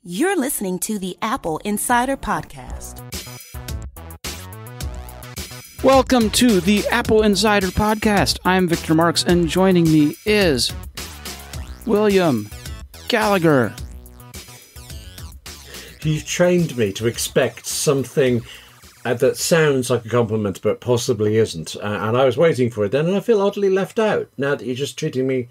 You're listening to the Apple Insider Podcast. Welcome to the Apple Insider Podcast. I'm Victor Marks, and joining me is William Gallagher. You've trained me to expect something that sounds like a compliment but possibly isn't. And I was waiting for it then, and I feel oddly left out now that you're just treating me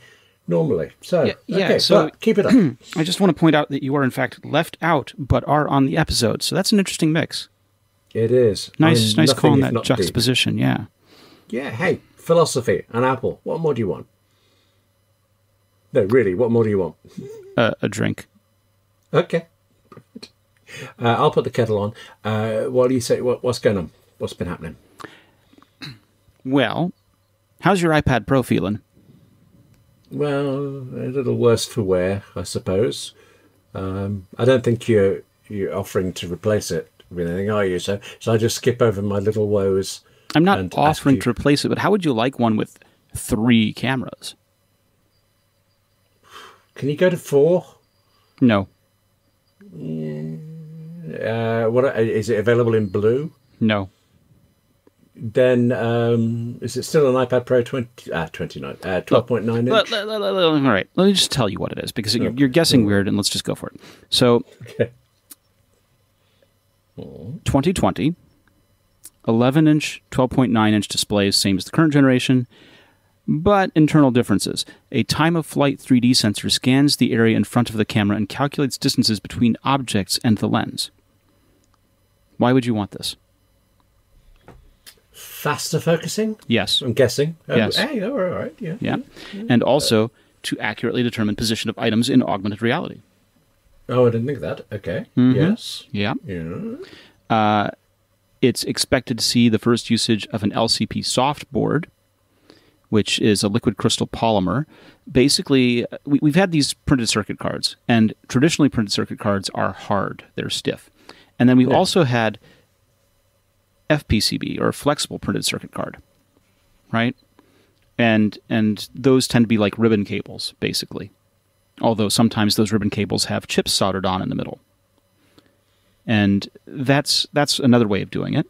normally. So, so keep it up. I just want to point out that you are, in fact, left out but are on the episode. So that's an interesting mix. It is. Nice calling that juxtaposition, yeah. Yeah, hey, philosophy and Apple. What more do you want? No, really, what more do you want? A drink. Okay. I'll put the kettle on. What do you say? What's going on? What's been happening? Well, how's your iPad Pro feeling? Well, a little worse for wear, I suppose. I don't think you're offering to replace it with anything, are you? So I just skip over my little woes. I'm not offering to replace it, but how would you like one with 3 cameras? Can you go to 4? No. What is it available in blue? No. Then is it still an iPad Pro 12.9 inch? All right, let me just tell you what it is, because you're guessing weird, and let's just go for it. So, okay. 2020, 11-inch, 12.9-inch displays, same as the current generation, but internal differences. A time-of-flight 3D sensor scans the area in front of the camera and calculates distances between objects and the lens. Why would you want this? Faster focusing? Yes. I'm guessing. Yes. Hey, all right. Yeah. And also to accurately determine position of items in augmented reality. Oh, I didn't think of that. Okay. Mm-hmm. Yes. Yeah. Yeah. It's expected to see the first usage of an LCP soft board, which is a liquid crystal polymer. Basically, we've had these printed circuit cards, and traditionally printed circuit cards are hard. They're stiff. And then we've also had FPCB, or flexible printed circuit card, right? And those tend to be like ribbon cables, basically. Although sometimes those ribbon cables have chips soldered on in the middle. And that's another way of doing it.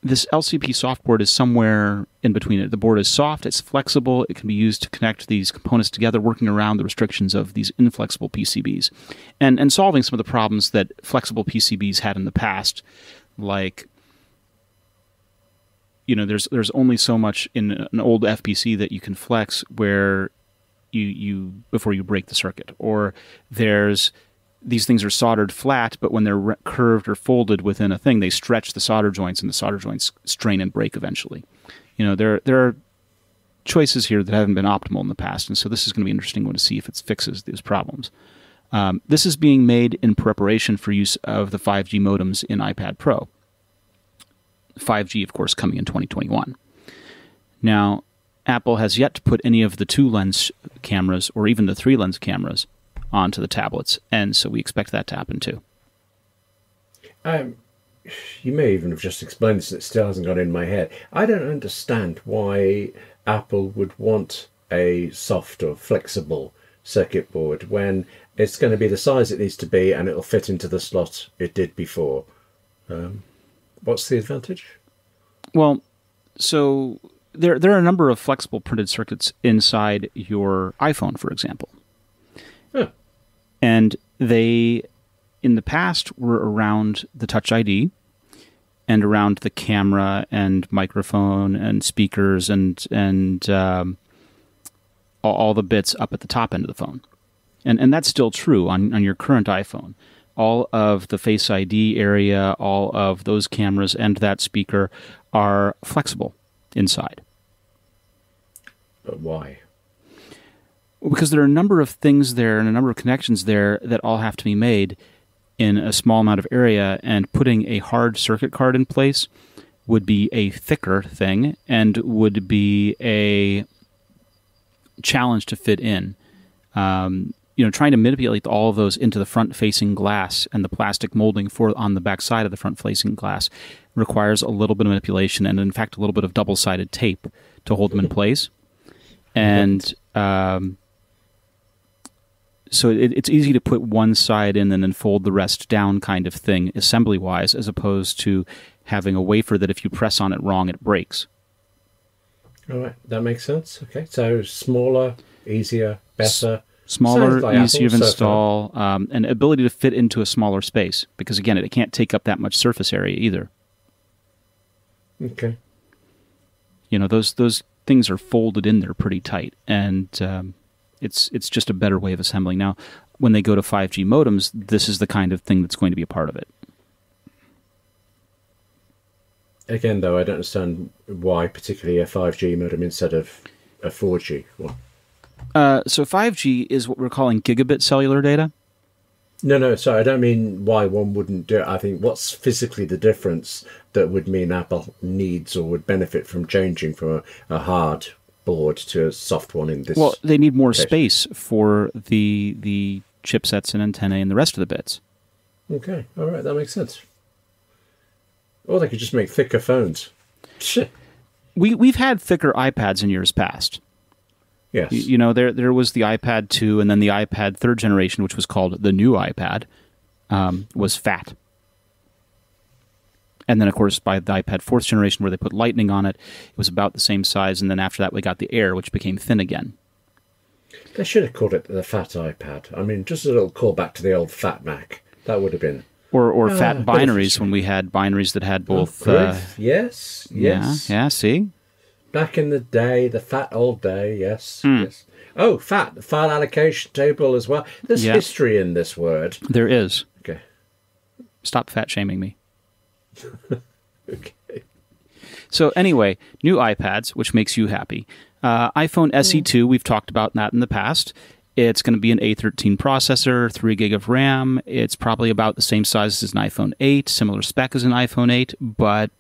This LCP softboard is somewhere in between it. The board is soft, it's flexible, it can be used to connect these components together, working around the restrictions of these inflexible PCBs. And solving some of the problems that flexible PCBs had in the past, like, you know, there's only so much in an old FPC that you can flex where you before you break the circuit. Or these things are soldered flat, but when they're curved or folded within a thing, they stretch the solder joints, and the solder joints strain and break eventually. You know, there are choices here that haven't been optimal in the past, and so this is going to be an interesting one to see if it fixes these problems. This is being made in preparation for use of the 5G modems in iPad Pro. 5G, of course, coming in 2021. Now, Apple has yet to put any of the 2-lens cameras or even the 3-lens cameras onto the tablets, and so we expect that to happen too. You may even have just explained this, and it still hasn't got in my head. I don't understand why Apple would want a soft or flexible circuit board when it's going to be the size it needs to be and it'll fit into the slot it did before. What's the advantage? Well, so there are a number of flexible printed circuits inside your iPhone, for example. Huh. And they, in the past, were around the Touch ID and around the camera and microphone and speakers and all the bits up at the top end of the phone. And that's still true on your current iPhone. All of the Face ID area, all of those cameras and that speaker are flexible inside. But why? Because there are a number of things there and a number of connections there that all have to be made in a small amount of area, and putting a hard circuit card in place would be a thicker thing and would be a challenge to fit in. Trying to manipulate all of those into the front-facing glass and the plastic molding on the back side of the front-facing glass requires a little bit of manipulation and, in fact, a little bit of double-sided tape to hold them in place. And So it's easy to put one side in and then fold the rest down kind of thing, assembly-wise, as opposed to having a wafer that if you press on it wrong, it breaks. All right, that makes sense. Okay, so smaller, easier, better. Smaller, like easier to Apple, install, and ability to fit into a smaller space. Because, again, it can't take up that much surface area either. Okay. You know, those things are folded in there pretty tight, and it's just a better way of assembling. Now, when they go to 5G modems, this is the kind of thing that's going to be a part of it. Again, though, I don't understand why particularly a 5G modem instead of a 4G one. So 5G is what we're calling gigabit cellular data. No, sorry, I don't mean why one wouldn't do it. I think what's physically the difference that would mean Apple needs or would benefit from changing from a hard board to a soft one in this. Well, they need more space for the chipsets and antennae and the rest of the bits. Okay, all right, that makes sense. Or they could just make thicker phones. Shit. We've had thicker iPads in years past. Yes. You know, there was the iPad 2 and then the iPad 3rd generation, which was called the new iPad, was fat. And then, of course, by the iPad 4th generation, where they put Lightning on it, it was about the same size. And then after that, we got the Air, which became thin again. They should have called it the fat iPad. I mean, just a little callback to the old fat Mac. That would have been... Or fat binaries, when we had binaries that had both... yes. Yeah, see? Back in the day, the fat old day, yes. Oh, fat, the file allocation table as well. There's history in this word. There is. Okay. Stop fat shaming me. Okay. So anyway, new iPads, which makes you happy. iPhone SE2, we've talked about that in the past. It's going to be an A13 processor, 3 gig of RAM. It's probably about the same size as an iPhone 8, similar spec as an iPhone 8, but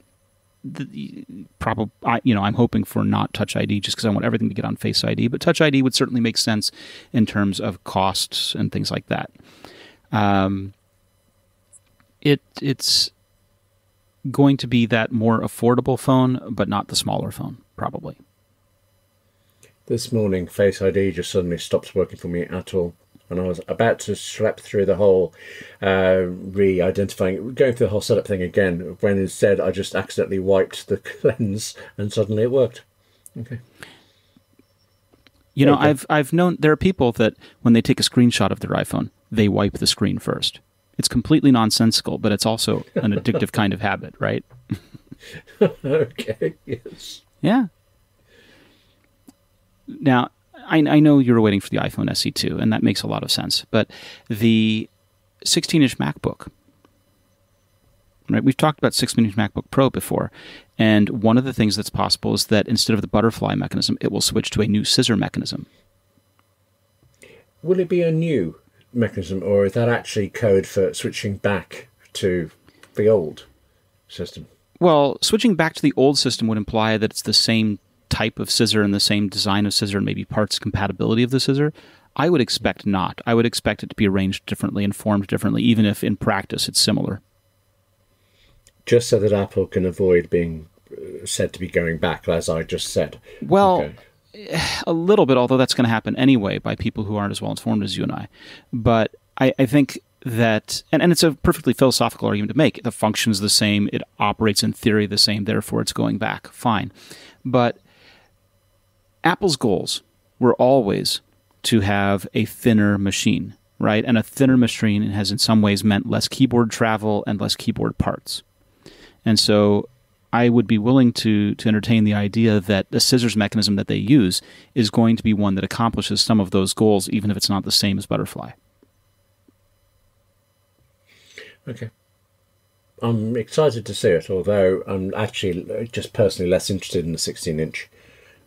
I'm hoping for not Touch ID just because I want everything to get on Face ID. But Touch ID would certainly make sense in terms of costs and things like that. It's going to be that more affordable phone, but not the smaller phone, probably. This morning, Face ID just suddenly stopped working for me at all. And I was about to schlep through the whole re-identifying, going through the whole setup thing again, when instead I just accidentally wiped the lens and suddenly it worked. Okay. You know, I've known there are people that when they take a screenshot of their iPhone, they wipe the screen first. It's completely nonsensical, but it's also an addictive kind of habit, right? Okay, yes. Yeah. Now, I know you're waiting for the iPhone SE2, and that makes a lot of sense. But the 16-inch MacBook, right? We've talked about 16-inch MacBook Pro before, and one of the things that's possible is that instead of the butterfly mechanism, it will switch to a new scissor mechanism. Will it be a new mechanism, or is that actually code for switching back to the old system? Well, switching back to the old system would imply that it's the same type of scissor and the same design of scissor and maybe parts compatibility of the scissor. I would expect not. I would expect it to be arranged differently and formed differently, even if in practice it's similar. Just so that Apple can avoid being said to be going back, as I just said. Well, a little bit, although that's going to happen anyway by people who aren't as well informed as you and I. But I think that, and it's a perfectly philosophical argument to make, the function's the same, it operates in theory the same, therefore it's going back. Fine. But Apple's goals were always to have a thinner machine, right? And a thinner machine has in some ways meant less keyboard travel and less keyboard parts. And so I would be willing to entertain the idea that the scissors mechanism that they use is going to be one that accomplishes some of those goals, even if it's not the same as butterfly. Okay. I'm excited to see it, although I'm actually just personally less interested in the 16-inch.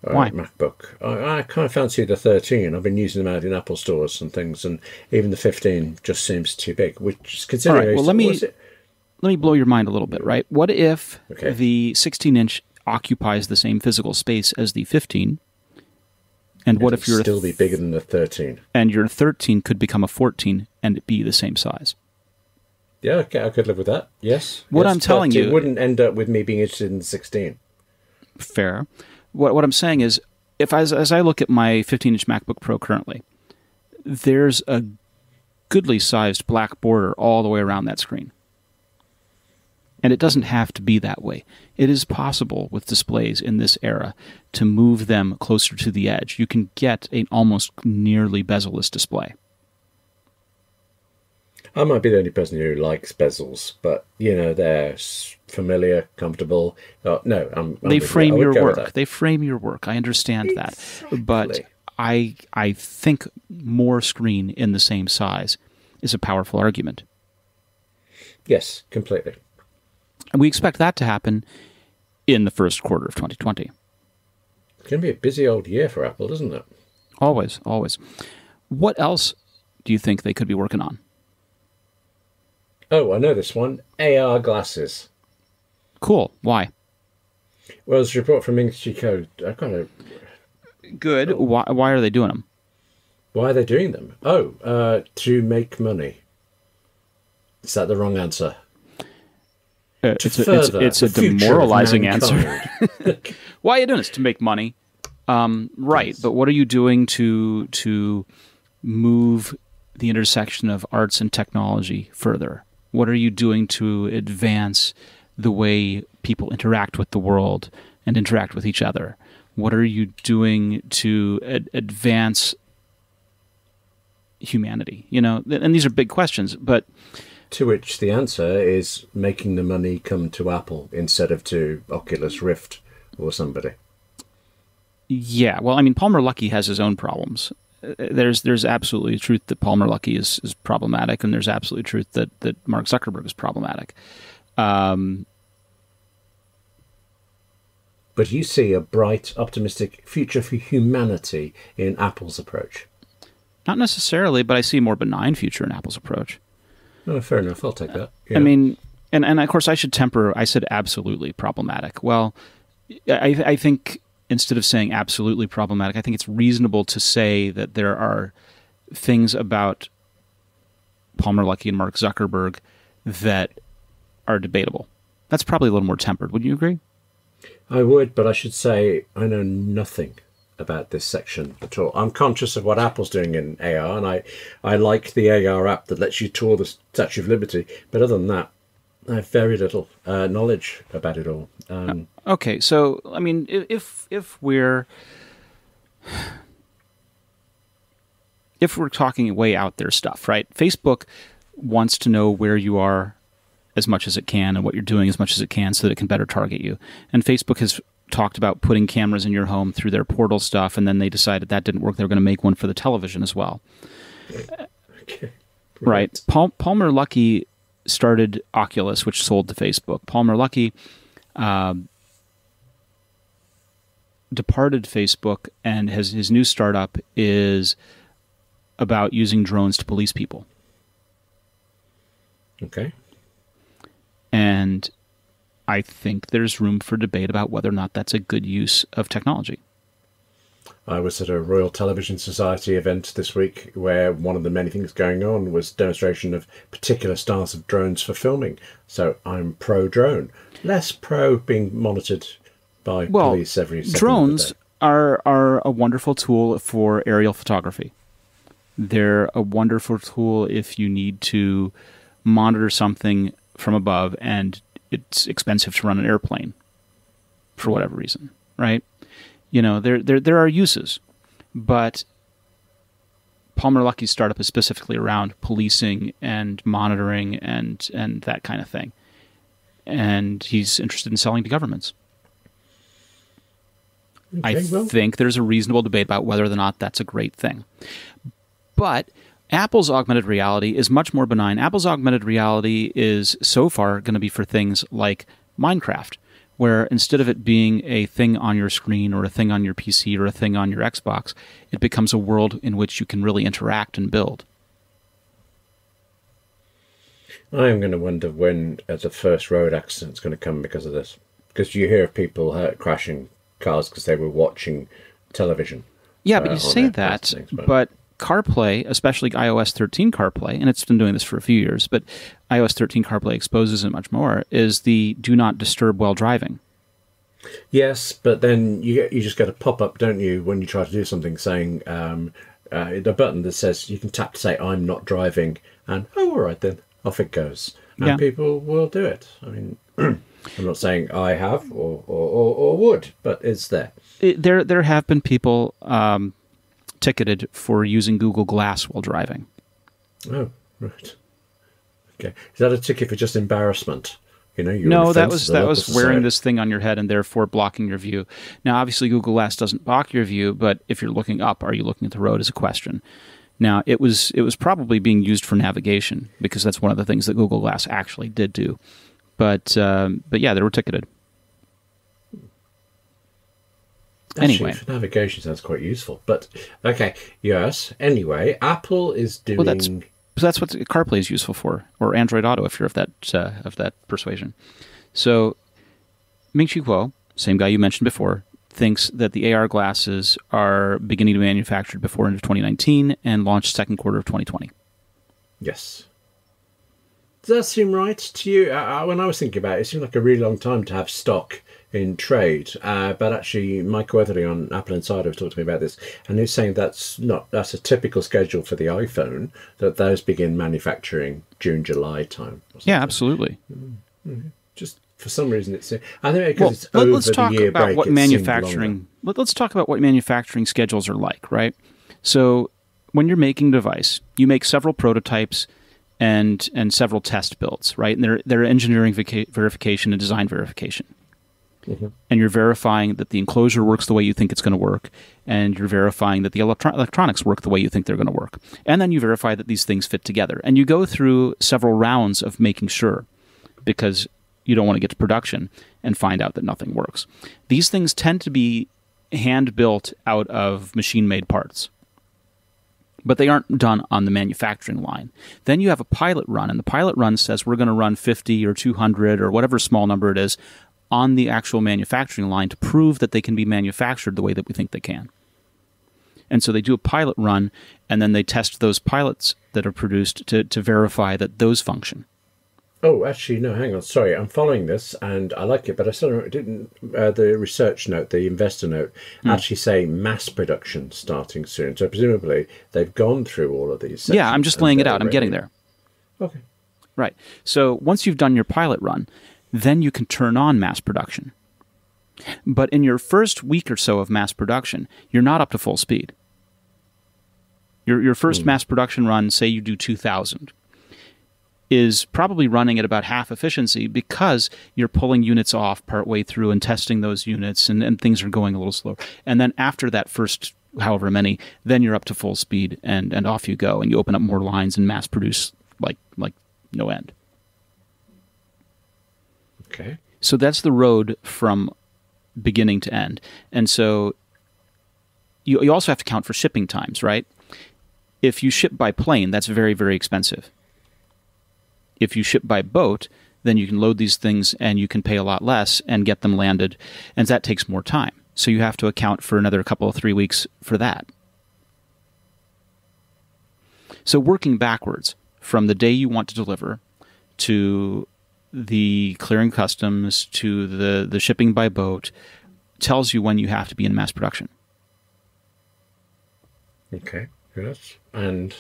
Why? MacBook. I kind of fancy the 13. I've been using them out in Apple stores and things, and even the 15 just seems too big. Which is considering. All right, well, let me blow your mind a little bit, right? What if the 16-inch occupies the same physical space as the 15? And what if you're still be bigger than the 13? And your 13 could become a 14 and be the same size. Yeah, okay, I could live with that. Yes. I'm telling you, it wouldn't end up with me being interested in the 16. Fair. What I'm saying is, as I look at my 15-inch MacBook Pro currently, there's a goodly sized black border all the way around that screen. And it doesn't have to be that way. It is possible with displays in this era to move them closer to the edge. You can get an almost nearly bezel-less display. I might be the only person who likes bezels, but, they're familiar, comfortable. They frame your work. They frame your work. I understand that. But I think more screen in the same size is a powerful argument. Yes, completely. And we expect that to happen in the first quarter of 2020. It's going to be a busy old year for Apple, isn't it? Always, always. What else do you think they could be working on? Oh, I know this one. AR glasses. Cool. Why? Well, there's a report from Industry Code. Good. Why are they doing them? Why are they doing them? To make money. Is that the wrong answer? It's a demoralizing answer. Why are you doing this? To make money. Right. Yes. But what are you doing to move the intersection of arts and technology further? What are you doing to advance the way people interact with the world and interact with each other? What are you doing to advance humanity? And these are big questions, but... To which the answer is making the money come to Apple instead of to Oculus Rift or somebody. Yeah, well, I mean, Palmer Luckey has his own problems. There's absolutely truth that Palmer Luckey is problematic, and there's absolute truth that Mark Zuckerberg is problematic. But you see a bright, optimistic future for humanity in Apple's approach. Not necessarily, but I see a more benign future in Apple's approach. Oh, fair enough. I'll take that. Yeah. I mean, and of course I should temper, I said absolutely problematic. Well, I think instead of saying absolutely problematic, I think it's reasonable to say that there are things about Palmer Luckey and Mark Zuckerberg that are debatable. That's probably a little more tempered. Would you agree? I would, but I should say I know nothing about this section at all. I'm conscious of what Apple's doing in AR, and I like the AR app that lets you tour the Statue of Liberty, but other than that, I have very little knowledge about it all. Okay, so, I mean, if we're talking way out there stuff, right? Facebook wants to know where you are as much as it can and what you're doing as much as it can so that it can better target you. And Facebook has talked about putting cameras in your home through their portal stuff, and then they decided that didn't work. They were going to make one for the television as well. Okay. Right. Palmer Luckey started Oculus, which sold to Facebook. Palmer Luckey departed Facebook, and his new startup is about using drones to police people. Okay. And I think there's room for debate about whether or not that's a good use of technology. I was at a Royal Television Society event this week where one of the many things going on was demonstration of particular styles of drones for filming. So I'm pro-drone. Less pro being monitored by police every second drones of the day. are a wonderful tool for aerial photography. They're a wonderful tool if you need to monitor something from above and it's expensive to run an airplane for whatever reason, right? There are uses, but Palmer Luckey's startup is specifically around policing and monitoring and that kind of thing. And he's interested in selling to governments. Okay, I think there's a reasonable debate about whether or not that's a great thing. But Apple's augmented reality is much more benign. Apple's augmented reality is so far going to be for things like Minecraft, where instead of it being a thing on your screen or a thing on your PC or a thing on your Xbox, it becomes a world in which you can really interact and build. I am going to wonder when the first road accident's going to come because of this. Because you hear of people crashing cars because they were watching television. Yeah, but you say that, but CarPlay, especially iOS 13 CarPlay, and it's been doing this for a few years, but iOS 13 CarPlay exposes it much more, is the do not disturb while driving. Yes, but then you just get a pop-up, don't you, when you try to do something saying the button that says you can tap to say I'm not driving, and oh, all right then, off it goes, and Yeah. people will do it. I mean, I'm not saying I have or would, but it's there. There have been people ticketed for using Google Glass while driving. Oh, right. Okay, is that a ticket for just embarrassment? You know, you're No, an that offence was to the local wearing society. this thing on your head and therefore blocking your view. Now, obviously, Google Glass doesn't block your view, but if you're looking up, are you looking at the road is a question. Now, it was probably being used for navigation because that's one of the things that Google Glass actually did do. But yeah, they were ticketed. Actually, Anyway. for navigation sounds quite useful. But okay, yes. Anyway, Apple is doing. Well, that's what CarPlay is useful for, or Android Auto if you're of that persuasion. So, Ming-Chi Kuo, same guy you mentioned before, thinks that the AR glasses are beginning to be manufactured before end of 2019 and launched second quarter of 2020. Yes. Does that seem right to you? When I was thinking about it, it seemed like a really long time to have stock in trade. But actually, Mike Weatherly on AppleInsider was talking to me about this, and he's saying that's a typical schedule for the iPhone, that those begin manufacturing June, July time. Yeah, absolutely. Just for some reason, I think because it's over let's talk the year about break. what it seemed manufacturing. Let's talk about what manufacturing schedules are like, right? So, when you're making a device, you make several prototypes and several test builds, right? And they're engineering verification and design verification. Mm-hmm. And you're verifying that the enclosure works the way you think it's going to work, and you're verifying that the electronics work the way you think they're going to work. And then you verify that these things fit together. And you go through several rounds of making sure, because you don't want to get to production and find out that nothing works. These things tend to be hand-built out of machine-made parts, but they aren't done on the manufacturing line. Then you have a pilot run, and the pilot run says we're going to run 50 or 200 or whatever small number it is on the actual manufacturing line to prove that they can be manufactured the way that we think they can. And so they do a pilot run, and then they test those pilots that are produced to verify that those function. Oh, actually, no, hang on. Sorry, I'm following this, and I like it, but I still didn't. The research note, the investor note, actually say mass production starting soon. So presumably they've gone through all of these. Yeah, I'm just laying it out. I'm getting there. Okay. Right. So once you've done your pilot run, then you can turn on mass production. But in your first week or so of mass production, you're not up to full speed. Your first mass production run, say you do 2,000, is probably running at about half efficiency because you're pulling units off partway through and testing those units, and things are going a little slower. And then after that first however many, then you're up to full speed, and off you go, and you open up more lines and mass produce like no end. Okay. So that's the road from beginning to end. And so you also have to count for shipping times, right? If you ship by plane, that's very, very expensive. If you ship by boat, then you can load these things and you can pay a lot less and get them landed, and that takes more time. So you have to account for another couple of 3 weeks for that. So working backwards from the day you want to deliver to the clearing customs to the shipping by boat tells you when you have to be in mass production. Okay. Yes. And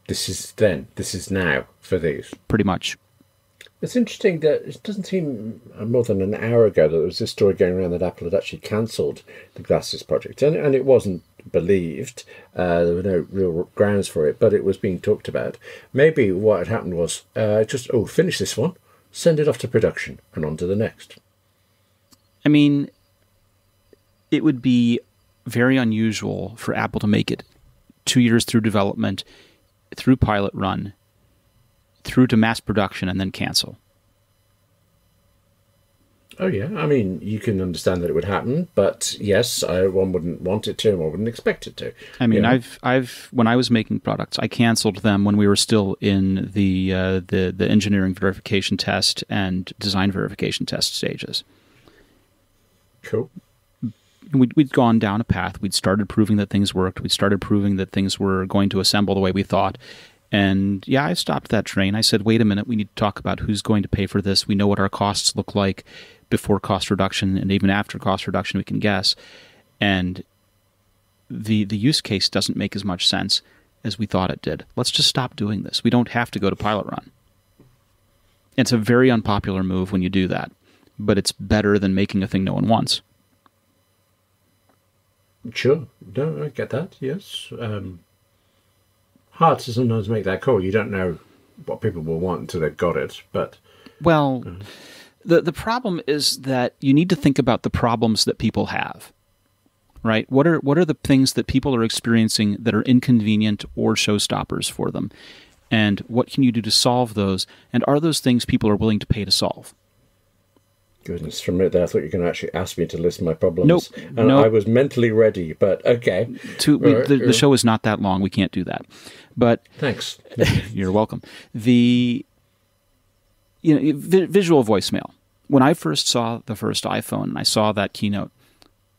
this is now for these. Pretty much. It's interesting that it doesn't seem more than an hour ago that there was this story going around that Apple had actually cancelled the glasses project, and it wasn't believed. There were no real grounds for it, but it was being talked about. Maybe what had happened was finish this one, send it off to production, and on to the next. I mean, it would be very unusual for Apple to make it 2 years through development, through pilot run, through to mass production, and then cancel. Oh yeah, I mean, you can understand that it would happen, but yes, one wouldn't want it to, and one wouldn't expect it to. I mean, Yeah. I've when I was making products, I canceled them when we were still in the engineering verification test and design verification test stages. Cool. We'd gone down a path. We'd started proving that things worked. We'd started proving that things were going to assemble the way we thought. And yeah, I stopped that train. I said, wait a minute, we need to talk about who's going to pay for this. We know what our costs look like before cost reduction, and even after cost reduction we can guess. And the use case doesn't make as much sense as we thought it did. Let's just stop doing this. We don't have to go to pilot run. It's a very unpopular move when you do that, but it's better than making a thing no one wants. Sure. No, I get that, yes. Hard to sometimes make that call. You don't know what people will want until they've got it, but... Well, the problem is that you need to think about the problems that people have, right? What are the things that people are experiencing that are inconvenient or showstoppers for them? And what can you do to solve those? And are those things people are willing to pay to solve? Goodness, for a minute there, I thought you were going to actually ask me to list my problems. Nope. And I was mentally ready, but okay. The show is not that long. We can't do that. But thanks. You're welcome. Visual voicemail. When I first saw the first iPhone and I saw that keynote,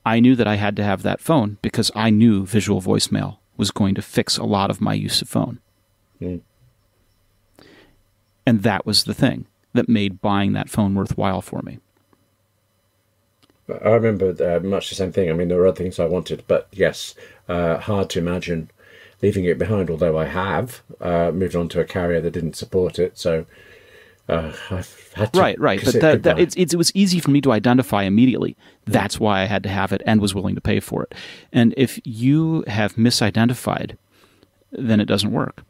I knew that I had to have that phone because I knew visual voicemail was going to fix a lot of my use of phone. Mm. And that was the thing that made buying that phone worthwhile for me. I remember much the same thing. I mean, there were other things I wanted, but yes, hard to imagine leaving it behind, although I have moved on to a carrier that didn't support it, so I've had to... Right, but it was easy for me to identify immediately. That's why I had to have it and was willing to pay for it. And if you have misidentified, then it doesn't work.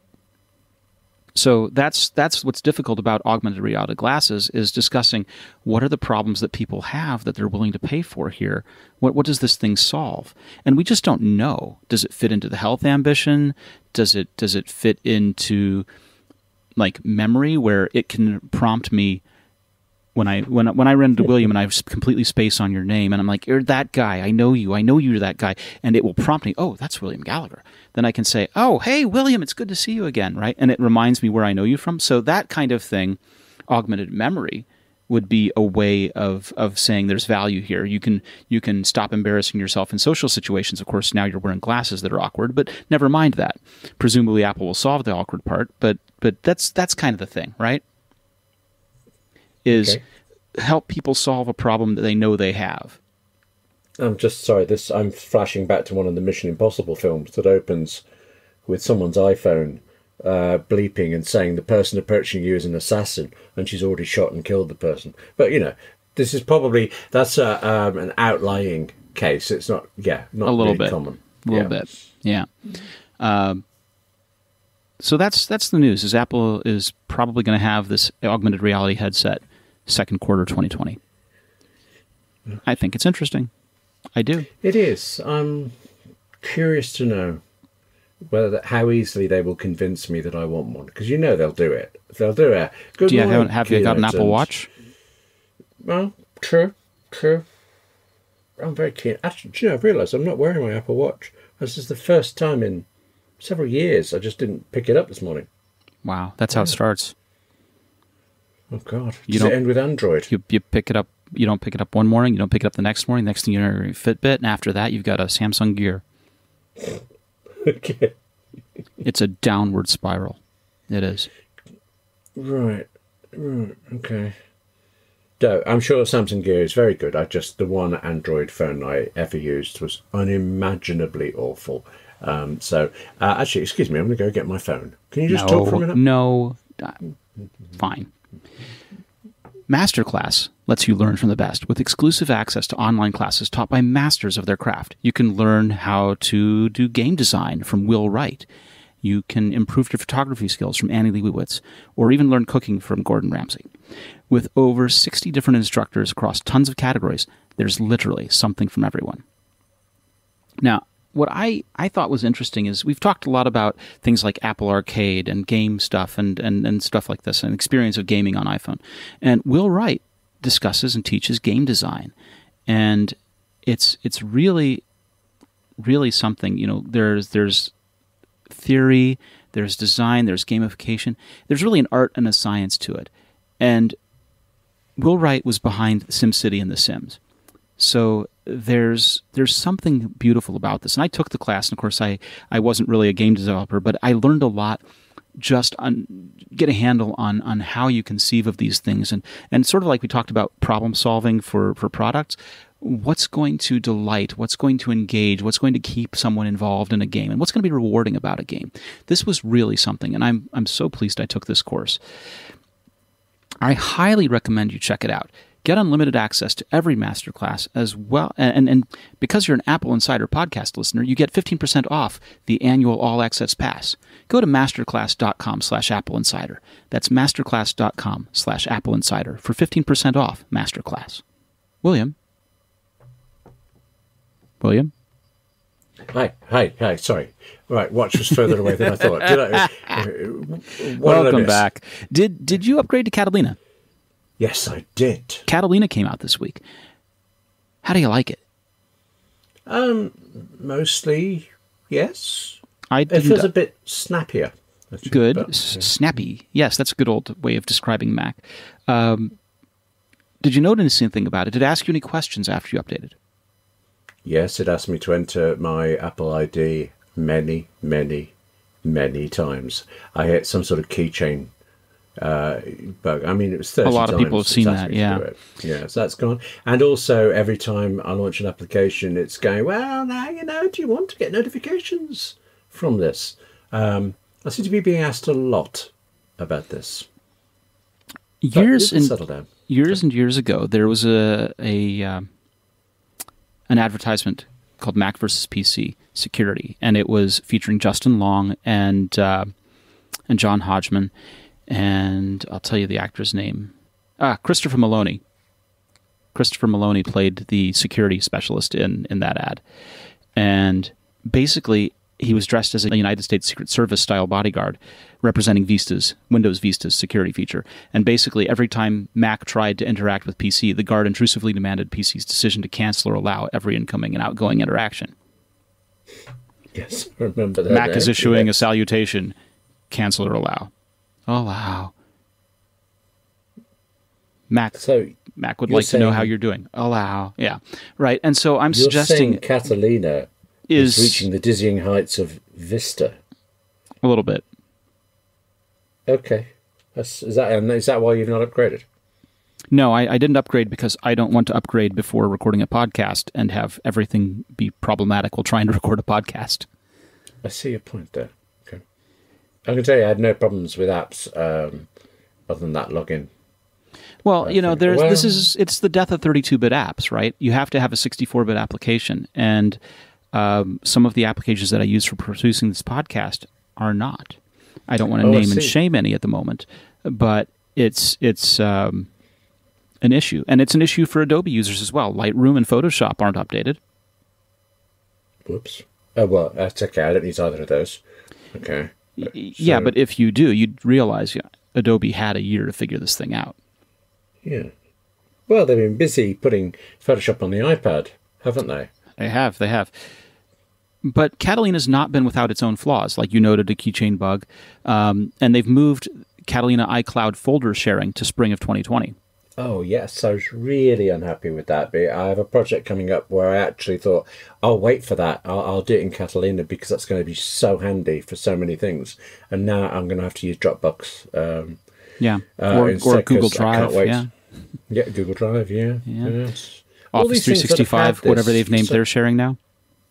So that's what's difficult about augmented reality glasses, is discussing what are the problems that people have that they're willing to pay for here. What does this thing solve? And we just don't know. Does it fit into the health ambition? Does it fit into like memory, where it can prompt me when I run into William and I completely space on your name and I'm like, you're that guy, I know you're that guy, and it will prompt me, oh, that's William Gallagher. Then I can say, oh, hey, William, it's good to see you again, right? And it reminds me where I know you from. So that kind of thing, augmented memory, would be a way of saying there's value here. You can stop embarrassing yourself in social situations. Of course, now you're wearing glasses that are awkward, but never mind that. Presumably Apple will solve the awkward part, but that's kind of the thing, right? Is help people solve a problem that they know they have. I'm just sorry, I'm flashing back to one of the Mission Impossible films that opens with someone's iPhone bleeping and saying the person approaching you is an assassin, and she's already shot and killed the person. But, this is probably, that's an outlying case. It's not, not a little really bit common. A little bit, yeah. So that's the news, is Apple is probably going to have this augmented reality headset second quarter 2020. I think it's interesting. I do. It is. I'm curious to know how easily they will convince me that I want one, because they'll do it. They'll do it. Have you got an Apple Watch? Well, true. I'm very keen. Actually, I've realised I'm not wearing my Apple Watch. This is the first time in several years. I just didn't pick it up this morning. Wow, that's how it starts. Oh God! Does it end with Android? You pick it up. You don't pick it up one morning. You don't pick it up the next morning. Next thing you know, you're Fitbit, and after that, you've got a Samsung Gear. Okay. It's a downward spiral. It is. Right. Okay. So I'm sure Samsung Gear is very good. The one Android phone I ever used was unimaginably awful. Actually, excuse me, I'm going to go get my phone. Can you just talk for a minute? No. Fine. Masterclass lets you learn from the best with exclusive access to online classes taught by masters of their craft. You can learn how to do game design from Will Wright. You can improve your photography skills from Annie Leibovitz, or even learn cooking from Gordon Ramsay. With over 60 different instructors across tons of categories, there's literally something from everyone. Now, what I thought was interesting is we've talked a lot about things like Apple Arcade and game stuff and stuff like this, and experience of gaming on iPhone. And Will Wright discusses and teaches game design. And it's really, really something. There's theory, there's design, there's gamification. There's really an art and a science to it. And Will Wright was behind SimCity and The Sims. So there's something beautiful about this. And I took the class, and of course I wasn't really a game developer, but I learned a lot just on get a handle on how you conceive of these things. And sort of like we talked about problem solving for products, what's going to delight, what's going to engage, what's going to keep someone involved in a game, and what's going to be rewarding about a game. This was really something, and I'm so pleased I took this course. I highly recommend you check it out. Get unlimited access to every masterclass as well. And because you're an Apple Insider podcast listener, you get 15% off the annual All Access Pass. Go to masterclass.com/AppleInsider. That's masterclass.com/AppleInsider for 15% off Masterclass. William? Hi. Sorry. Right, watch was further away than I thought. Welcome back. Did you upgrade to Catalina? Yes, I did. Catalina came out this week. How do you like it? Mostly, yes. It feels a bit snappier. Actually, good. But, yeah. Snappy. Yes, that's a good old way of describing Mac. Did you notice anything about it? Did it ask you any questions after you updated? Yes, it asked me to enter my Apple ID many, many, many times. I hit some sort of keychain bug. I mean, it was 30 times. A lot of people have seen that, yeah. Yeah, so that's gone. And also, every time I launch an application, it's going, well, now, do you want to get notifications from this? I seem to be being asked a lot about this. Years and years ago, there was an advertisement called Mac versus PC Security, and it was featuring Justin Long and John Hodgman, and I'll tell you the actor's name. Christopher Maloney. Christopher Maloney played the security specialist in that ad, and basically he was dressed as a United States Secret Service style bodyguard representing Windows Vista's security feature. And basically every time Mac tried to interact with PC, the guard intrusively demanded PC's decision to cancel or allow every incoming and outgoing interaction. Yes, I remember that. Mac is issuing a salutation. Cancel or allow. Allow. Mac would like to know how you're doing. Allow. Yeah. Right. And so I'm suggesting Catalina is reaching the dizzying heights of Vista. A little bit. Okay. Is that why you've not upgraded? No, I didn't upgrade because I don't want to upgrade before recording a podcast and have everything be problematic while trying to record a podcast. I see your point there. Okay. I can tell you I had no problems with apps other than that login. Well, it's the death of 32-bit apps, right? You have to have a 64-bit application, and some of the applications that I use for producing this podcast are not. I don't want to name and shame any at the moment, but it's an issue. And it's an issue for Adobe users as well. Lightroom and Photoshop aren't updated. Whoops. Oh, well, that's okay. I don't use either of those. Okay. Yeah, but if you do, you'd realize Adobe had a year to figure this thing out. Yeah. Well, they've been busy putting Photoshop on the iPad, haven't they? They have. But Catalina's not been without its own flaws, like you noted, a keychain bug. And they've moved Catalina iCloud folder sharing to spring of 2020. Oh, yes. I was really unhappy with that. But I have a project coming up where I actually thought, I'll wait for that. I'll do it in Catalina because that's going to be so handy for so many things. And now I'm going to have to use Dropbox. Or Google Drive. Yeah, Google Drive, yeah. Yes. Office 365, whatever they've named their sharing now.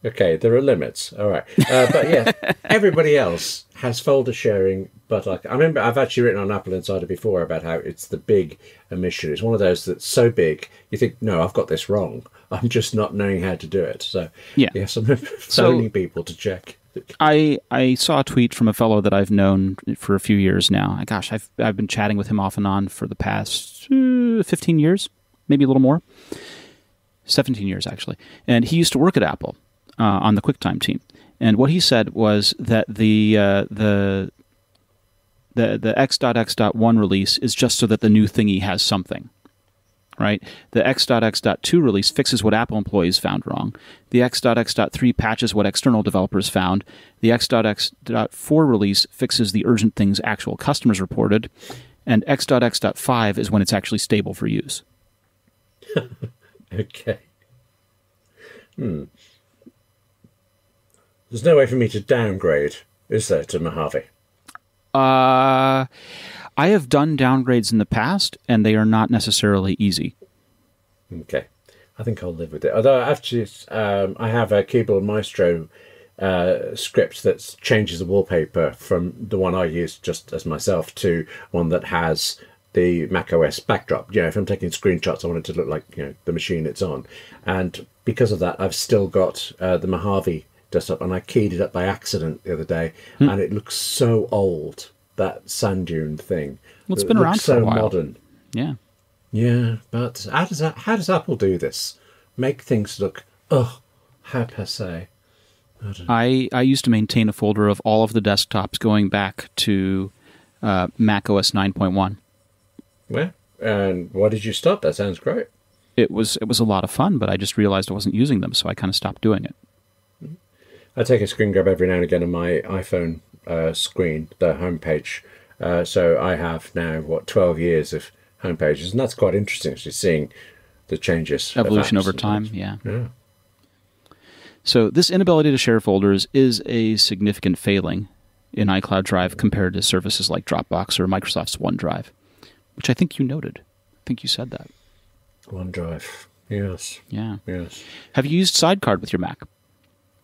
Okay, there are limits. All right. But yeah, everybody else has folder sharing. But I remember I've actually written on Apple Insider before about how it's the big omission. It's one of those that's so big, you think, no, I've got this wrong. I'm just not knowing how to do it. So, yes, I'm phoning people to check. I saw a tweet from a fellow that I've known for a few years now. Gosh, I've been chatting with him off and on for the past 15 years, maybe a little more. 17 years, actually. And he used to work at Apple on the QuickTime team. And what he said was that the X.X.1 release is just so that the new thingy has something, right? The X.X.2 release fixes what Apple employees found wrong. The X.X.3 patches what external developers found. The X.X.4 release fixes the urgent things actual customers reported. And X.X.5 is when it's actually stable for use. Okay. There's no way for me to downgrade, is there, to Mojave? I have done downgrades in the past, and they are not necessarily easy. Okay. I think I'll live with it. Although actually, I have a Keyboard Maestro script that changes the wallpaper from the one I use just as myself to one that has the macOS backdrop. You know, if I'm taking screenshots, I want it to look like, you know, the machine it's on. And because of that, I've still got the Mojave desktop, and I keyed it up by accident the other day, and it looks so old, that sand dune thing. Well, it's been around for a while. Modern. Yeah. Yeah, but how does Apple do this? Make things look, how passé. I used to maintain a folder of all of the desktops going back to Mac OS 9.1. Well, and why did you stop? That sounds great. It was a lot of fun, but I just realized I wasn't using them, so I kind of stopped doing it. I take a screen grab every now and again on my iPhone screen, the homepage. So I have now, 12 years of homepages, and that's quite interesting, actually, seeing the changes. Evolution over time, yeah. So this inability to share folders is a significant failing in iCloud Drive compared to services like Dropbox or Microsoft's OneDrive, which I think you noted. I think you said that. OneDrive, yes. Yeah. Yes. Have you used Sidecar with your Mac?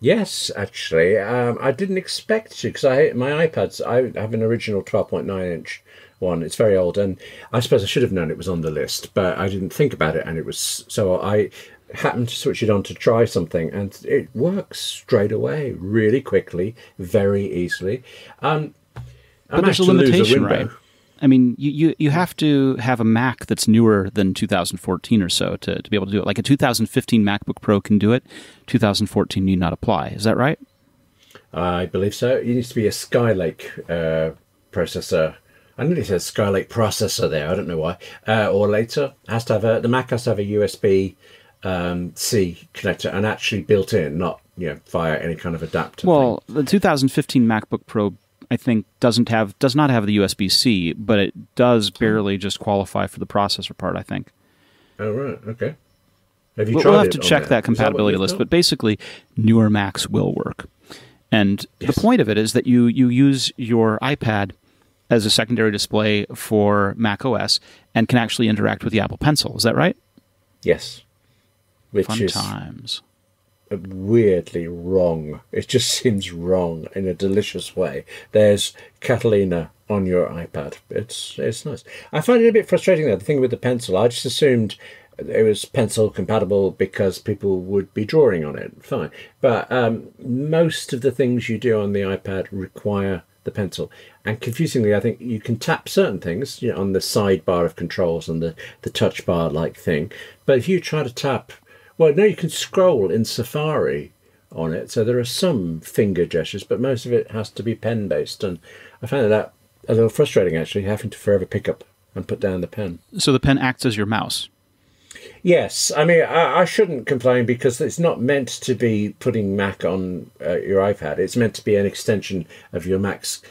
Yes, actually. I didn't expect to, because my iPads, I have an original 12.9-inch one. It's very old, and I suppose I should have known it was on the list, but I didn't think about it, and it was... So I happened to switch it on to try something, and it works straight away, really quickly, very easily. But there's a limitation, right? I mean, you have to have a Mac that's newer than 2014 or so to be able to do it. Like a 2015 MacBook Pro can do it. 2014 need not apply. Is that right? I believe so. It needs to be a Skylake processor. I nearly said Skylake processor there. I don't know why. Or later. The Mac has to have a USB C connector, and actually built in, not via any kind of adapter. Well, the 2015 MacBook Pro, I think, does not have the USB-C, but it does barely just qualify for the processor part, I think. Oh, right. Okay. Have you tried it? We'll have to check that compatibility list, but basically, newer Macs will work. And the point of it is that you use your iPad as a secondary display for Mac OS and can actually interact with the Apple Pencil. Is that right? Yes. Which Fun is times. Weirdly wrong. It just seems wrong in a delicious way. There's Catalina on your iPad. It's nice. I find it a bit frustrating, though, the thing with the pencil. I just assumed it was pencil compatible because people would be drawing on it. Fine. But most of the things you do on the iPad require the pencil. And confusingly, I think you can tap certain things on the sidebar of controls and the touch bar like thing. But if you try to tap... Well, no, you can scroll in Safari on it, so there are some finger gestures, but most of it has to be pen-based, and I found that a little frustrating, actually, having to forever pick up and put down the pen. So the pen acts as your mouse? Yes. I mean, I shouldn't complain, because it's not meant to be putting Mac on your iPad. It's meant to be an extension of your Mac's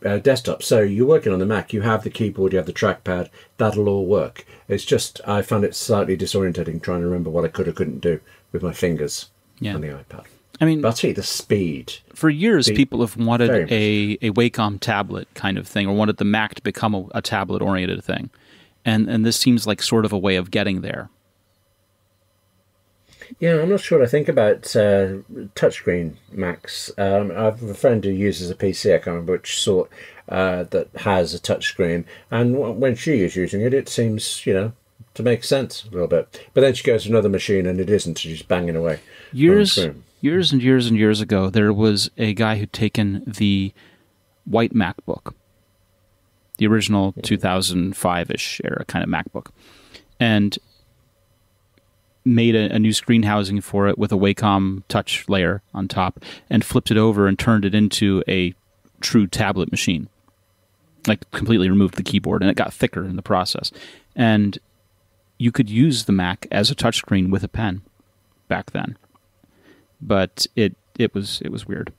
desktop. So you're working on the Mac, you have the keyboard, you have the trackpad, that'll all work. It's just, I found it slightly disorientating trying to remember what I could or couldn't do with my fingers on the iPad. I mean, but I'll tell you, the speed. For years, people have wanted a Wacom tablet kind of thing, or wanted the Mac to become a tablet-oriented thing. And this seems like sort of a way of getting there. Yeah, I'm not sure what I think about touchscreen Macs. I have a friend who uses a PC, I can't remember which sort, that has a touchscreen. And when she is using it, it seems, to make sense a little bit. But then she goes to another machine and it isn't. She's banging away. Years and years and years ago, there was a guy who'd taken the white MacBook, the original 2005-ish era kind of MacBook, and made a new screen housing for it with a Wacom touch layer on top, and flipped it over and turned it into a true tablet machine. Like, completely removed the keyboard, and it got thicker in the process. And you could use the Mac as a touchscreen with a pen back then. But it was weird.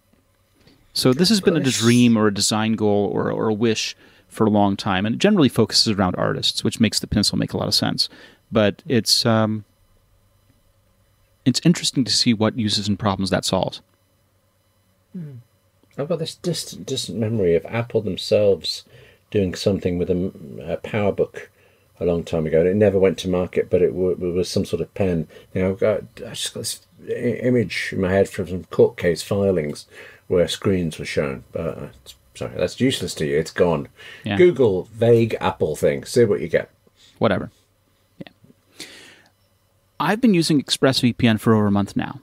So this has been a dream or a design goal or a wish for a long time, and it generally focuses around artists, which makes the pencil make a lot of sense. But it's interesting to see what uses and problems that solves. I've got this distant memory of Apple themselves doing something with a PowerBook a long time ago, and it never went to market, but it was some sort of pen. Now I just got this image in my head from some court case filings where screens were shown. But sorry, that's useless to you. It's gone. Yeah. Google vague Apple thing. See what you get. Whatever. Yeah. I've been using ExpressVPN for over a month now,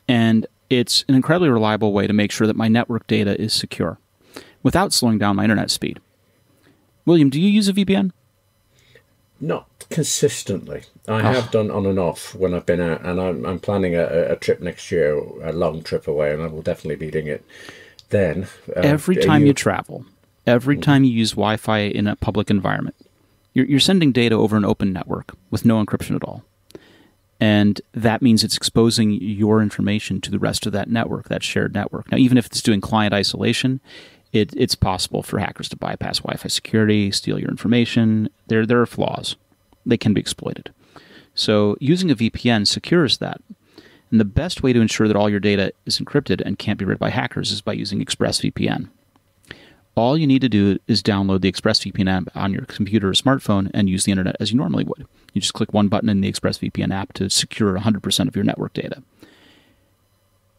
and it's an incredibly reliable way to make sure that my network data is secure without slowing down my internet speed. William, do you use a VPN? Not consistently. I have done on and off when I've been out, and I'm planning a trip next year, a long trip away, and I will definitely be doing it then. Every time you travel, every time you use Wi-Fi in a public environment, you're sending data over an open network with no encryption at all. And that means it's exposing your information to the rest of that network, that shared network. Now, even if it's doing client isolation, it's possible for hackers to bypass Wi-Fi security, steal your information. There are flaws. They can be exploited. So using a VPN secures that. And the best way to ensure that all your data is encrypted and can't be read by hackers is by using ExpressVPN. All you need to do is download the ExpressVPN app on your computer or smartphone and use the internet as you normally would. You just click one button in the ExpressVPN app to secure 100% of your network data.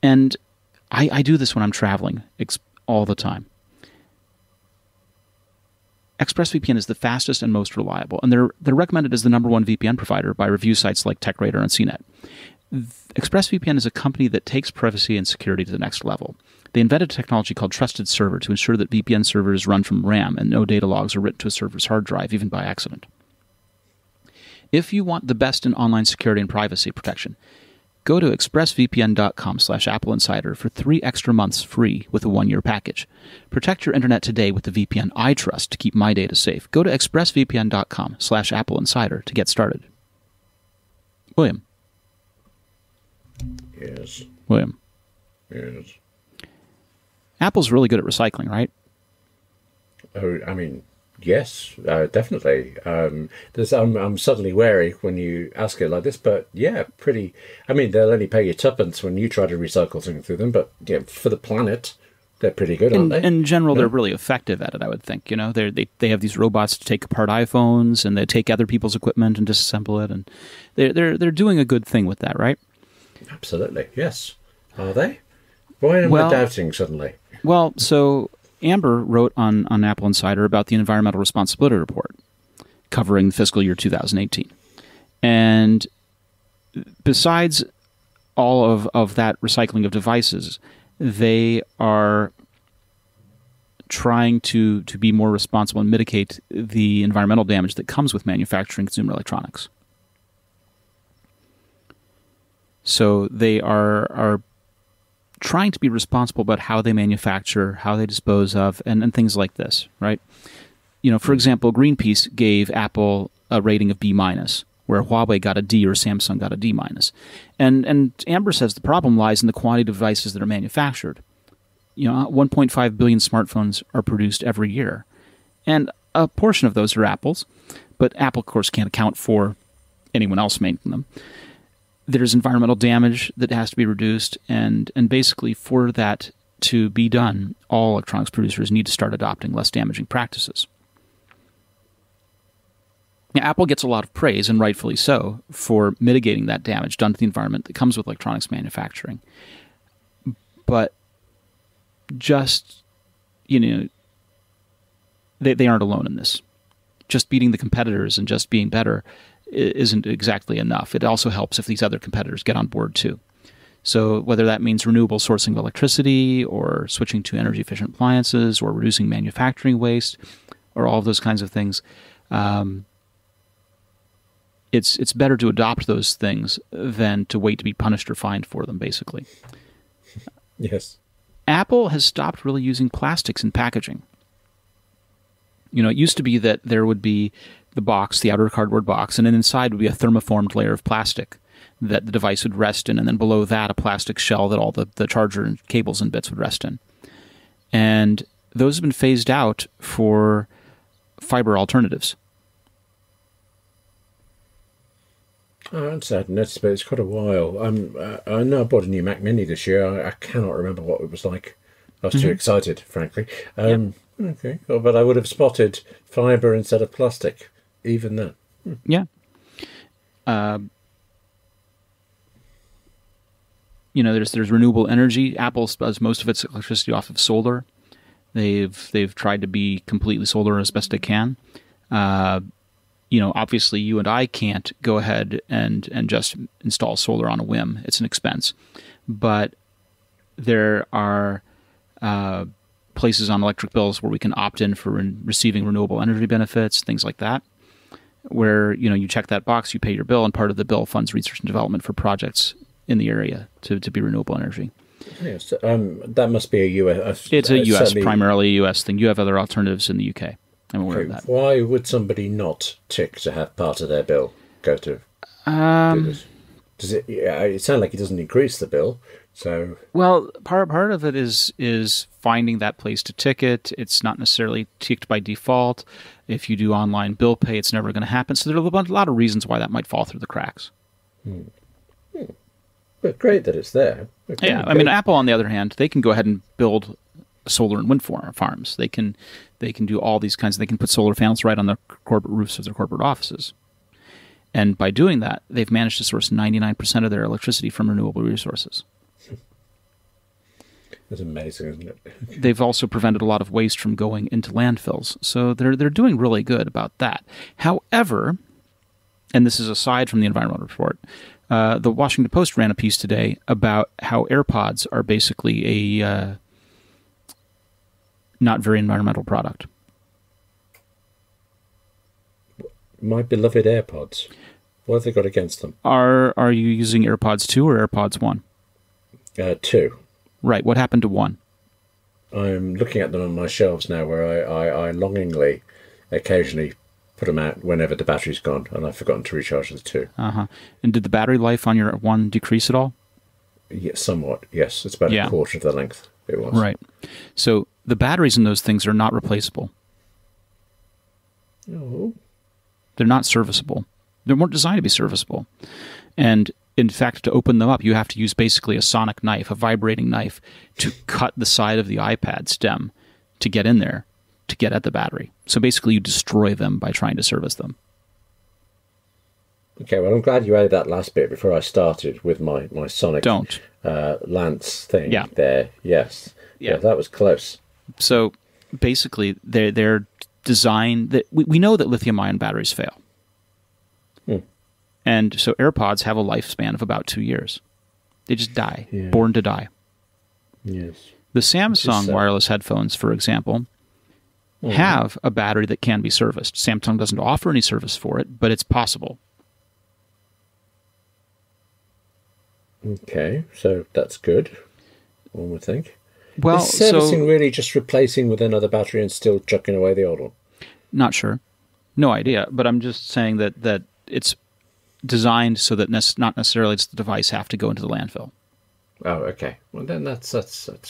And I do this when I'm traveling all the time. ExpressVPN is the fastest and most reliable, and they're recommended as the #1 VPN provider by review sites like TechRadar and CNET. ExpressVPN is a company that takes privacy and security to the next level. They invented a technology called Trusted Server to ensure that VPN servers run from RAM and no data logs are written to a server's hard drive, even by accident. If you want the best in online security and privacy protection, go to expressvpn.com/AppleInsider for 3 extra months free with a 1-year package. Protect your internet today with the VPN I trust to keep my data safe. Go to expressvpn.com/AppleInsider to get started. William. Yes. William. Yes. Apple's really good at recycling, right? Oh, I mean, yes, definitely. I'm suddenly wary when you ask it like this, but yeah, pretty. I mean, they'll only pay you tuppence when you try to recycle something through them, but yeah, for the planet, they're pretty good, aren't they? In general, they're really effective at it, I would think. You know, they have these robots to take apart iPhones, and they take other people's equipment and disassemble it, and they're doing a good thing with that, right? Absolutely, yes. Are they? Why am I doubting suddenly? Well, so Amber wrote on AppleInsider about the Environmental Responsibility Report covering fiscal year 2018. And besides all of that recycling of devices, they are trying to be more responsible and mitigate the environmental damage that comes with manufacturing consumer electronics. So they are trying to be responsible about how they manufacture, how they dispose of, and things like this, right? You know, for example, Greenpeace gave Apple a rating of B-, where Huawei got a D or Samsung got a D-. And Amber says the problem lies in the quantity of devices that are manufactured. You know, 1.5 billion smartphones are produced every year. And a portion of those are Apple's, but Apple, of course, can't account for anyone else making them. There's environmental damage that has to be reduced, and basically for that to be done, all electronics producers need to start adopting less damaging practices. Now, Apple gets a lot of praise, and rightfully so, for mitigating that damage done to the environment that comes with electronics manufacturing. But just, you know, they aren't alone in this. Just beating the competitors and just being better isn't exactly enough. It also helps if these other competitors get on board too. So whether that means renewable sourcing of electricity or switching to energy-efficient appliances or reducing manufacturing waste or all of those kinds of things, it's better to adopt those things than to wait to be punished or fined for them, basically. Yes. Apple has stopped really using plastics in packaging. You know, it used to be that there would be the box, the outer cardboard box, and then inside would be a thermoformed layer of plastic that the device would rest in, and then below that a plastic shell that all the charger and cables and bits would rest in. And those have been phased out for fiber alternatives. I'm sad to notice, but it's quite a while. I know I bought a new Mac Mini this year. I cannot remember what it was like. I was too excited, frankly. Yep. Okay, well, but I would have spotted fibre instead of plastic, even then. Yeah. There's renewable energy. Apple does most of its electricity off of solar. They've tried to be completely solar as best they can. Obviously you and I can't go ahead and just install solar on a whim. It's an expense. But there are places on electric bills where we can opt in for receiving renewable energy benefits, things like that, where you check that box, you pay your bill, and part of the bill funds research and development for projects in the area to be renewable energy. Yes, that must be a US. It's a US, primarily a US thing. You have other alternatives in the UK. I'm aware of that. Why would somebody not tick to have part of their bill go to do this? Does it? Yeah, it sounds like it doesn't increase the bill. So part of it is finding that place to tick it. It's not necessarily ticked by default. If you do online bill pay, it's never going to happen. So there are a lot of reasons why that might fall through the cracks. But great that it's there. Okay, yeah, I mean, Apple, on the other hand, they can go ahead and build solar and wind farms. They can do all these kinds. They can put solar panels right on the corporate roofs of their corporate offices. And by doing that, they've managed to source 99% of their electricity from renewable resources. That's amazing, isn't it? They've also prevented a lot of waste from going into landfills. So they're doing really good about that. However, and this is aside from the environmental report, the Washington Post ran a piece today about how AirPods are basically a not very environmental product. My beloved AirPods. What have they got against them? Are you using AirPods 2 or AirPods 1? 2. Right. What happened to 1? I'm looking at them on my shelves now, where I longingly, occasionally put them out whenever the battery's gone, and I've forgotten to recharge the 2. And did the battery life on your 1 decrease at all? Yeah, somewhat, yes. It's about a quarter of the length it was. Right. So the batteries in those things are not replaceable. Oh. They're not serviceable. They weren't designed to be serviceable. And in fact, to open them up, you have to use basically a sonic knife, a vibrating knife, to cut the side of the iPad stem to get in there, to get at the battery. So basically you destroy them by trying to service them. Okay, well, I'm glad you added that last bit before I started with my sonic lance thing there. Yes. Yeah, that was close. So basically they're designed that we know that lithium-ion batteries fail. And so AirPods have a lifespan of about 2 years. They just die, born to die. Yes. The Samsung wireless headphones, for example, have a battery that can be serviced. Samsung doesn't offer any service for it, but it's possible. Okay, so that's good, one would think. Well, is servicing really just replacing with another battery and still chucking away the old one? Not sure. No idea. But I'm just saying that it's designed so that not necessarily does the device have to go into the landfill. Oh, okay. Well, then that's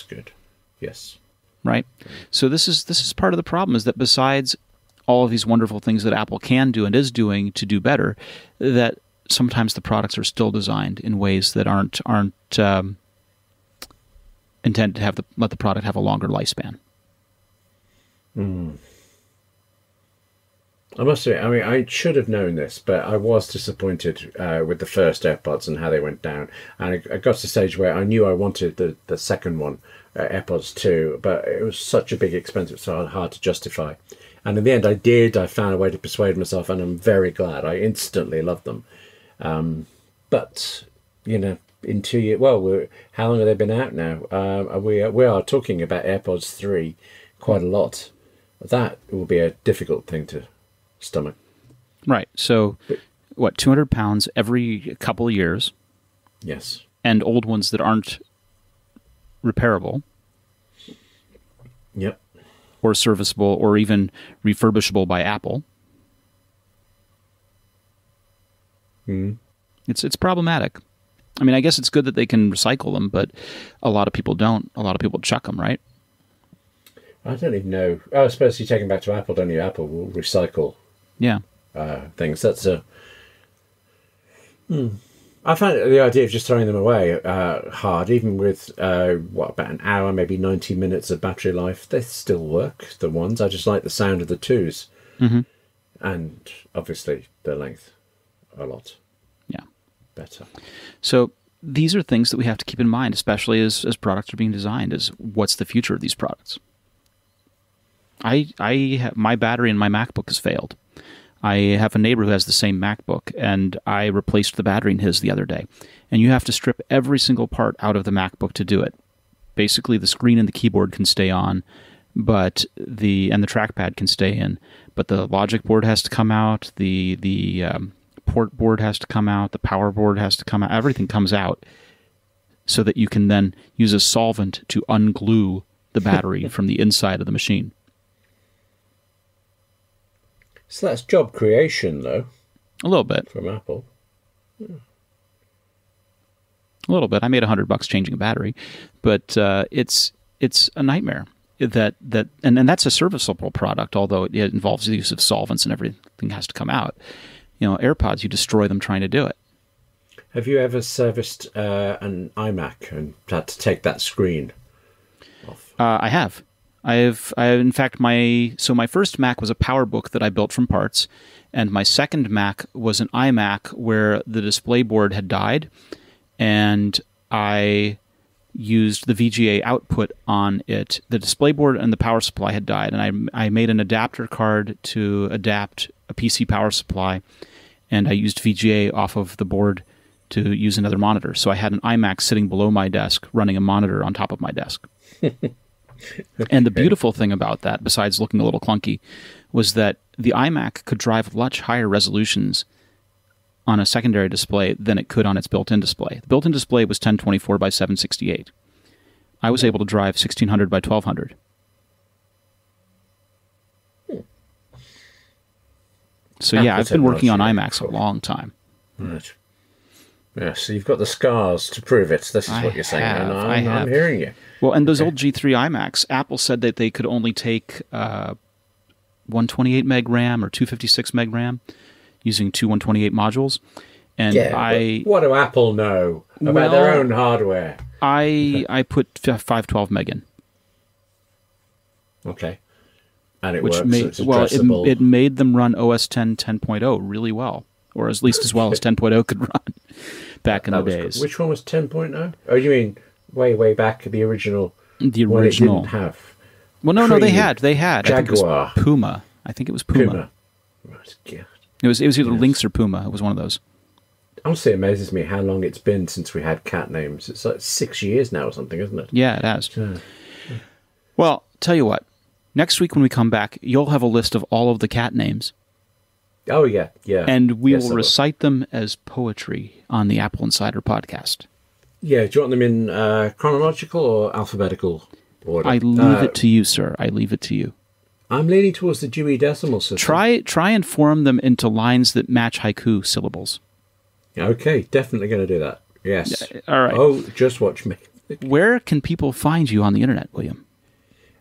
good. Yes. Right? So this is part of the problem, is that besides all of these wonderful things that Apple can do and is doing to do better, that sometimes the products are still designed in ways that aren't intended to let the product have a longer lifespan. I must say, I mean, I should have known this, but I was disappointed with the first AirPods and how they went down. And I got to the stage where I knew I wanted the second one, AirPods 2, but it was such a big expense, it's so hard to justify. And in the end, I did. I found a way to persuade myself, and I'm very glad. I instantly loved them. But, in 2 years, how long have they been out now? We are talking about AirPods 3 quite a lot. That will be a difficult thing to stomach. Right. So, 200 pounds every couple of years? Yes. And old ones that aren't repairable? Yep. Or serviceable, or even refurbishable by Apple? It's problematic. I mean, I guess it's good that they can recycle them, but a lot of people don't. A lot of people chuck them, right? I don't even know. Oh, I suppose you take them back to Apple, don't you? Apple will recycle things. That's a... I find the idea of just throwing them away hard, even with, about an hour, maybe 90 minutes of battery life. They still work, the ones. I just like the sound of the 2s. And obviously the length a lot better. So these are things that we have to keep in mind, especially as products are being designed, is what's the future of these products. My battery in my MacBook has failed. I have a neighbor who has the same MacBook, and I replaced the battery in his the other day. And you have to strip every single part out of the MacBook to do it. Basically, the screen and the keyboard can stay on, but the trackpad can stay in, but the logic board has to come out, the port board has to come out, the power board has to come out. Everything comes out so that you can then use a solvent to unglue the battery from the inside of the machine. So that's job creation, though. A little bit. From Apple. A little bit. I made $100 changing a battery, but it's a nightmare. And that's a serviceable product, although it involves the use of solvents and everything has to come out. AirPods, you destroy them trying to do it. Have you ever serviced an iMac and had to take that screen off? I have. In fact, my first Mac was a PowerBook that I built from parts, and my second Mac was an iMac where the display board had died, and I used the VGA output on it. The display board and the power supply had died, and I made an adapter card to adapt a PC power supply, and I used VGA off of the board to use another monitor. So I had an iMac sitting below my desk running a monitor on top of my desk. And the beautiful thing about that, besides looking a little clunky, was that the iMac could drive much higher resolutions on a secondary display than it could on its built-in display. The built-in display was 1024 by 768. I was able to drive 1600 by 1200. So yeah, I've been working on iMacs a long time. Right. Yeah, so you've got the scars to prove it. This is what you're saying, and I'm hearing you. Well, and those old G3 iMacs, Apple said that they could only take 128 meg RAM or 256 meg RAM using two 128 modules. And what do Apple know about their own hardware? I put 512 meg in. Okay. And it works, so it's addressable. It made them run OS X 10.0 really well, or at least as well as 10.0 could run back in the days. Which one was 10.0? Oh, you mean way back, the original? The original. It didn't have. Well, no, they had. Jaguar. I think it was Puma. Right, God. It was either Lynx or Puma. It was one of those. Honestly, it amazes me how long it's been since we had cat names. It's like 6 years now or something, isn't it? Yeah, it has. Well, tell you what. Next week when we come back, you'll have a list of all of the cat names. Oh, yeah. And we will recite them as poetry on the Apple Insider podcast. Yeah, do you want them in chronological or alphabetical order? I leave it to you, sir. I leave it to you. I'm leaning towards the Dewey Decimal System. Try and form them into lines that match haiku syllables. Okay, definitely going to do that. Yes. All right. Oh, just watch me. Where can people find you on the internet, William?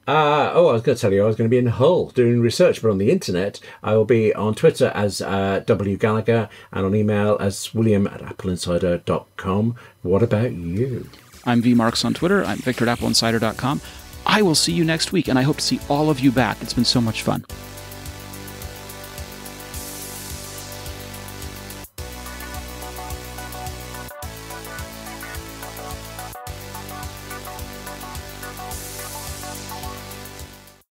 I was going to tell you I was going to be in Hull doing research, but on the internet, I will be on Twitter as W. Gallagher and on email as william@appleinsider.com. What about you? I'm VMarks on Twitter. I'm Victor at appleinsider.com. I will see you next week, and I hope to see all of you back. It's been so much fun.